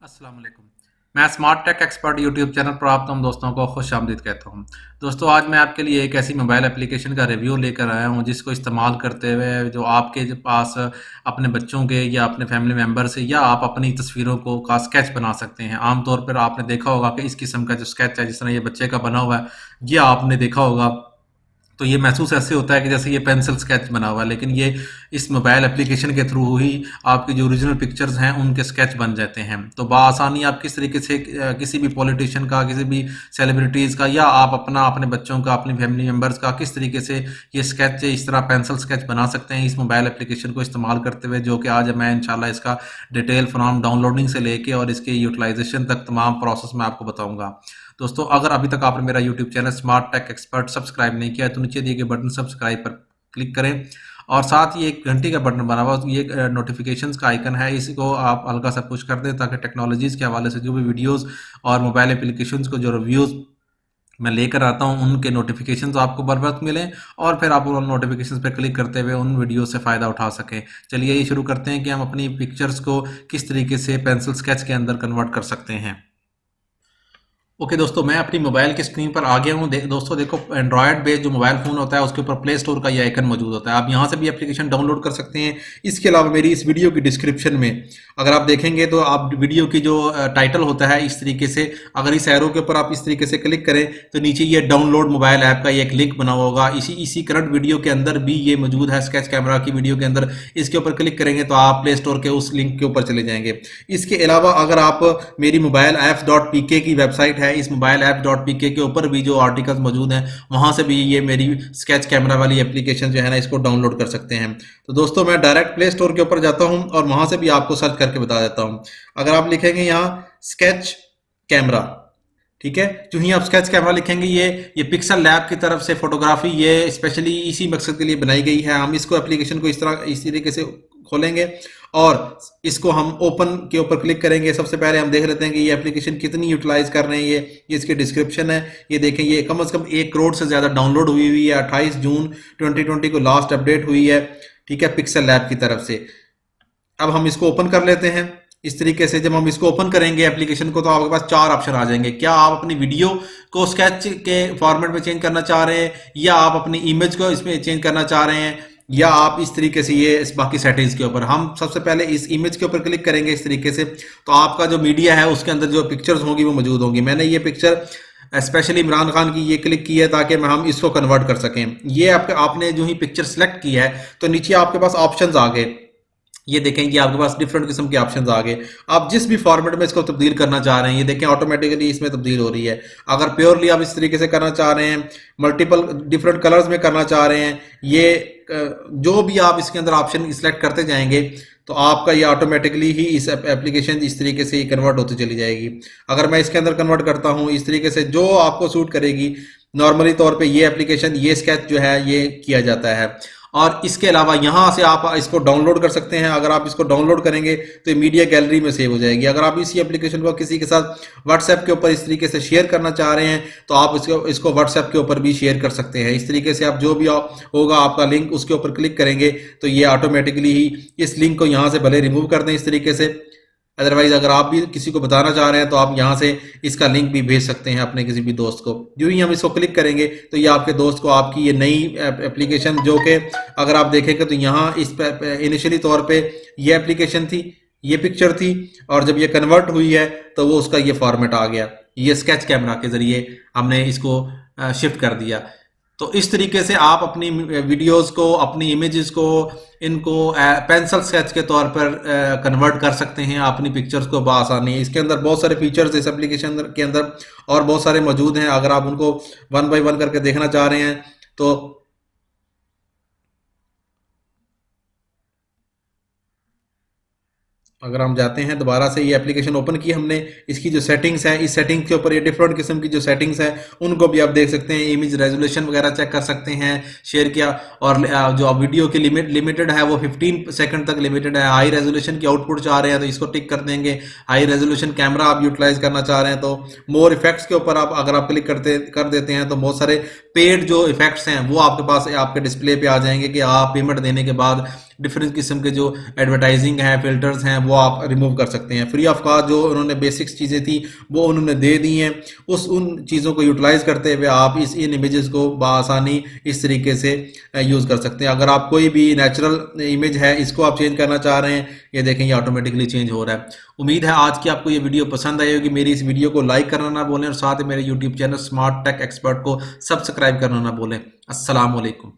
अस्सलाम वालेकुम। मैं smart tech expert YouTube channel पर आप तमाम दोस्तों को खुश आमदीद कहता हूं। दोस्तों, आज मैं आपके लिए एक ऐसी मोबाइल एप्लीकेशन का रिव्यू लेकर आया हूं जिसको इस्तेमाल करते हुए जो आपके पास अपने बच्चों के या अपने फैमिली मेम्बर से या आप अपनी तस्वीरों को का स्केच बना सकते हैं। आमतौर पर आपने देखा होगा कि इस किस्म का जो स्केच है, जिस तरह ये बच्चे का बना हुआ है, ये आपने देखा होगा तो ये महसूस ऐसे होता है कि जैसे ये पेंसिल स्केच बना हुआ है, लेकिन ये इस मोबाइल एप्लीकेशन के थ्रू ही आपकी जो ओरिजिनल पिक्चर्स हैं उनके स्केच बन जाते हैं। तो बआसानी आप किस तरीके से किसी भी पॉलिटिशियन का, किसी भी सेलिब्रिटीज़ का या आप अपना अपने बच्चों का, अपनी फैमिली मेम्बर्स का किस तरीके से ये स्केच इस तरह पेंसिल स्केच बना सकते हैं इस मोबाइल एप्लीकेशन को इस्तेमाल करते हुए, जो कि आज मैं इंशाल्लाह इसका डिटेल फ्रॉम डाउनलोडिंग से लेके और इसके यूटिलाइजेशन तक तमाम प्रोसेस मैं आपको बताऊंगा। दोस्तों, अगर अभी तक आपने मेरा YouTube channel smart tech expert subscribe नहीं किया है तो नीचे दिए गए बटन सब्सक्राइब पर क्लिक करें और साथ ही एक घंटी का बटन बना हुआ, ये नोटिफिकेशंस का आइकन है, इसको आप हल्का सा पुश कर दें ताकि टेक्नोलॉजीज़ के हवाले से जो भी वीडियोस और मोबाइल एप्लीकेशंस को जो रिव्यूज़ मैं लेकर आता हूं उनके नोटिफिकेशंस आपको बर वक्त मिलें और फिर आप उन नोटिफिकेशंस पर क्लिक करते हुए उन वीडियो से फ़ायदा उठा सकें। चलिए ये शुरू करते हैं कि हम अपनी पिक्चर्स को किस तरीके से पेंसिल स्केच के अंदर कन्वर्ट कर सकते हैं। ओके दोस्तों, मैं अपनी मोबाइल की स्क्रीन पर आ गया हूँ। दोस्तों देखो, एंड्रॉयड बेस्ड जो मोबाइल फ़ोन होता है उसके ऊपर प्ले स्टोर का ये आइकन मौजूद होता है। आप यहाँ से भी एप्लीकेशन डाउनलोड कर सकते हैं। इसके अलावा मेरी इस वीडियो की डिस्क्रिप्शन में अगर आप देखेंगे तो आप वीडियो की जो टाइटल होता है इस तरीके से, अगर इस एरो के ऊपर आप इस तरीके से क्लिक करें तो नीचे ये डाउनलोड मोबाइल ऐप का ये एक लिंक बना हुआ होगा। इसी करंट वीडियो के अंदर भी ये मौजूद है, स्केच कैमरा की वीडियो के अंदर। इसके ऊपर क्लिक करेंगे तो आप प्ले स्टोर के उस लिंक के ऊपर चले जाएंगे। इसके अलावा अगर आप मेरी मोबाइल ऐप्स.pk की वेबसाइट है, इस मोबाइल ऐप.pk के ऊपर भी जो आर्टिकल्स मौजूद हैं वहां से भी ये मेरी स्केच कैमरा वाली एप्लीकेशन जो है ना इसको डाउनलोड कर सकते हैं। तो दोस्तों, मैं डायरेक्ट प्ले स्टोर के ऊपर जाता हूं और वहां से भी आपको सर्च करके बता देता हूं। अगर आप लिखेंगे यहाँ स्केच कैमरा, ठीक है, जो ही आप स्केच कैमरा लिखेंगे ये पिक्सल लैब की तरफ से फोटोग्राफी ये स्पेशली इसी मकसद के लिए बनाई गई है। हम इसको एप्लीकेशन को इस तरीके से खोलेंगे और इसको हम ओपन के ऊपर क्लिक करेंगे। सबसे पहले हम देख लेते हैं कि ये एप्लीकेशन कितनी यूटिलाइज कर रहे हैं। ये इसकी डिस्क्रिप्शन है, ये देखें, ये कम से कम 1 करोड़ से ज्यादा डाउनलोड हुई है। 28 जून 2020 को लास्ट अपडेट हुई है, ठीक है, पिक्सल लैब की तरफ से। अब हम इसको ओपन कर लेते हैं। इस तरीके से जब हम इसको ओपन करेंगे एप्लीकेशन को तो आपके पास 4 ऑप्शन आ जाएंगे। क्या आप अपनी वीडियो को स्केच के फॉर्मेट में चेंज करना चाह रहे हैं, या आप अपनी इमेज को इसमें चेंज करना चाह रहे हैं, या आप इस तरीके से ये इस बाकी सेटिंग्स के ऊपर। हम सबसे पहले इस इमेज के ऊपर क्लिक करेंगे इस तरीके से, तो आपका जो मीडिया है उसके अंदर जो पिक्चर्स होंगी वो मौजूद होंगी। मैंने ये पिक्चर स्पेशली इमरान खान की ये क्लिक की है ताकि हम इसको कन्वर्ट कर सकें। ये आपने जो ही पिक्चर सेलेक्ट की है तो नीचे आपके पास ऑप्शंस आ गए। ये देखें कि आपके पास डिफरेंट किस्म के ऑप्शंस आ गए। आप जिस भी फॉर्मेट में इसको तब्दील करना चाह रहे हैं, ये देखें ऑटोमेटिकली इसमें तब्दील हो रही है। अगर प्योरली आप इस तरीके से करना चाह रहे हैं, मल्टीपल डिफरेंट कलर्स में करना चाह रहे हैं, ये जो भी आप इसके अंदर ऑप्शन सिलेक्ट करते जाएंगे तो आपका ये ऑटोमेटिकली ही इस एप्लीकेशन इस तरीके से कन्वर्ट होती चली जाएगी। अगर मैं इसके अंदर कन्वर्ट करता हूँ इस तरीके से, जो आपको सूट करेगी, नॉर्मली तौर पे ये एप्लीकेशन ये स्केच जो है ये किया जाता है। और इसके अलावा यहाँ से आप इसको डाउनलोड कर सकते हैं। अगर आप इसको डाउनलोड करेंगे तो ये मीडिया गैलरी में सेव हो जाएगी। अगर आप इसी एप्लीकेशन को किसी के साथ व्हाट्सएप के ऊपर इस तरीके से शेयर करना चाह रहे हैं तो आप इसको व्हाट्सएप के ऊपर भी शेयर कर सकते हैं। इस तरीके से आप जो भी होगा आपका लिंक उसके ऊपर क्लिक करेंगे तो ये ऑटोमेटिकली ही इस लिंक को यहाँ से भले रिमूव कर दें इस तरीके से, अदरवाइज अगर आप भी किसी को बताना चाह रहे हैं तो आप यहाँ से इसका लिंक भी भेज सकते हैं अपने किसी भी दोस्त को। जो ही हम इसको क्लिक करेंगे तो ये आपके दोस्त को आपकी ये नई एप्लीकेशन, जो कि अगर आप देखेंगे तो यहाँ इस इनिशियली तौर पे ये एप्लीकेशन थी, ये पिक्चर थी, और जब ये कन्वर्ट हुई है तो वो उसका ये फॉर्मेट आ गया। ये स्केच कैमरा के जरिए हमने इसको शिफ्ट कर दिया। तो इस तरीके से आप अपनी वीडियोस को, अपनी इमेजेस को, इनको पेंसिल स्केच के तौर पर कन्वर्ट कर सकते हैं अपनी पिक्चर्स को बआसानी। इसके अंदर बहुत सारे फीचर्स इस एप्लीकेशन के अंदर और बहुत सारे मौजूद हैं। अगर आप उनको 1 बाय 1 करके देखना चाह रहे हैं तो अगर हम जाते हैं दोबारा से, ये एप्लीकेशन ओपन की हमने, इसकी जो सेटिंग्स है, इस सेटिंग्स के ऊपर ये डिफरेंट किस्म की जो सेटिंग्स है उनको भी आप देख सकते हैं। इमेज रेजोल्यूशन वगैरह चेक कर सकते हैं, शेयर किया, और जो वीडियो की लिमिटेड है वो 15 सेकंड तक लिमिटेड है। हाई रेजोल्यूशन की आउटपुट चाह रहे हैं तो इसको टिक कर देंगे। हाई रेजोल्यूशन कैमरा आप यूटिलाइज करना चाह रहे हैं तो मोर इफेक्ट्स के ऊपर आप अगर आप क्लिक कर देते हैं तो बहुत सारे पेड जो इफेक्ट्स हैं वो आपके पास आपके डिस्प्ले पे आ जाएंगे कि आप पेमेंट देने के बाद डिफरेंट किस्म के जो एडवर्टाइजिंग है, फिल्टर्स हैं, वो आप रिमूव कर सकते हैं। फ्री ऑफ कॉस्ट जो उन्होंने बेसिक्स चीज़ें थी वो उन्होंने दे दी हैं। उन चीज़ों को यूटिलाइज़ करते हुए आप इन इमेजेस को बआसानी इस तरीके से यूज़ कर सकते हैं। अगर आप कोई भी नेचुरल इमेज है इसको आप चेंज करना चाह रहे हैं, ये देखें ये ऑटोमेटिकली चेंज हो रहा है। उम्मीद है आज की आपको ये वीडियो पसंद आई होगी। मेरी इस वीडियो को लाइक करना ना भूलें और साथ ही मेरे YouTube channel smart tech expert को सब्सक्राइब करना ना भूलें। अस्सलाम वालेकुम।